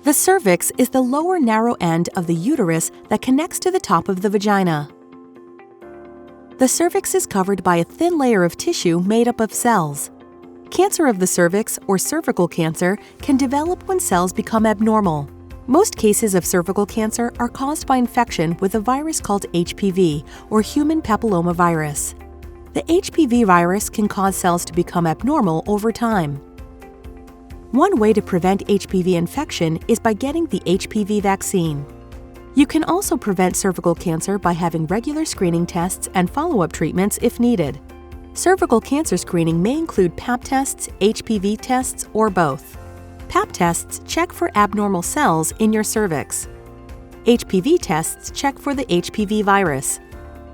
The cervix is the lower narrow end of the uterus that connects to the top of the vagina. The cervix is covered by a thin layer of tissue made up of cells. Cancer of the cervix or cervical cancer can develop when cells become abnormal. Most cases of cervical cancer are caused by infection with a virus called HPV or human papillomavirus. The HPV virus can cause cells to become abnormal over time. One way to prevent HPV infection is by getting the HPV vaccine. You can also prevent cervical cancer by having regular screening tests and follow-up treatments if needed. Cervical cancer screening may include Pap tests, HPV tests, or both. Pap tests check for abnormal cells in your cervix. HPV tests check for the HPV virus.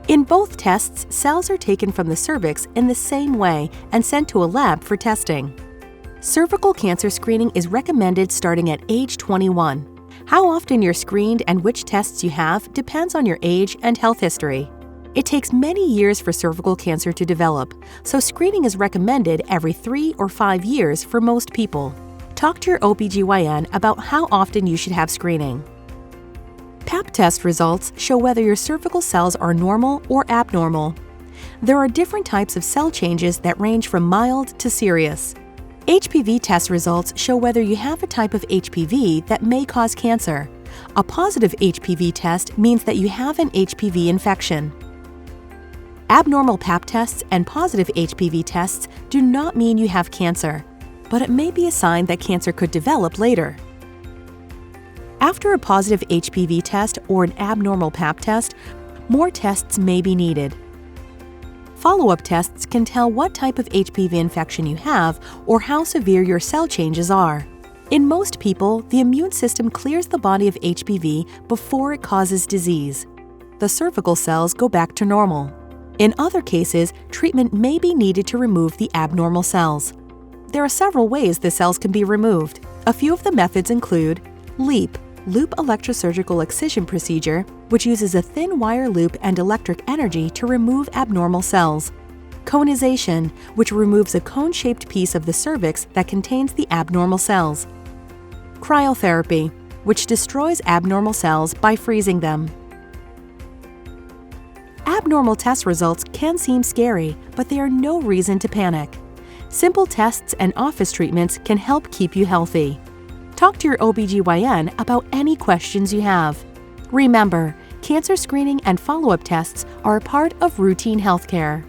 In both tests, cells are taken from the cervix in the same way and sent to a lab for testing. Cervical cancer screening is recommended starting at age 21. How often you're screened and which tests you have depends on your age and health history. It takes many years for cervical cancer to develop, so screening is recommended every 3 or 5 years for most people. Talk to your OB/GYN about how often you should have screening. Pap test results show whether your cervical cells are normal or abnormal. There are different types of cell changes that range from mild to serious. HPV test results show whether you have a type of HPV that may cause cancer. A positive HPV test means that you have an HPV infection. Abnormal Pap tests and positive HPV tests do not mean you have cancer, but it may be a sign that cancer could develop later. After a positive HPV test or an abnormal Pap test, more tests may be needed. Follow-up tests can tell what type of HPV infection you have or how severe your cell changes are. In most people, the immune system clears the body of HPV before it causes disease. The cervical cells go back to normal. In other cases, treatment may be needed to remove the abnormal cells. There are several ways the cells can be removed. A few of the methods include LEEP, loop electrosurgical excision procedure, which uses a thin wire loop and electric energy to remove abnormal cells. Conization, which removes a cone-shaped piece of the cervix that contains the abnormal cells. Cryotherapy, which destroys abnormal cells by freezing them. Abnormal test results can seem scary, but they are no reason to panic. Simple tests and office treatments can help keep you healthy. Talk to your OB/GYN about any questions you have. Remember, cancer screening and follow-up tests are a part of routine healthcare.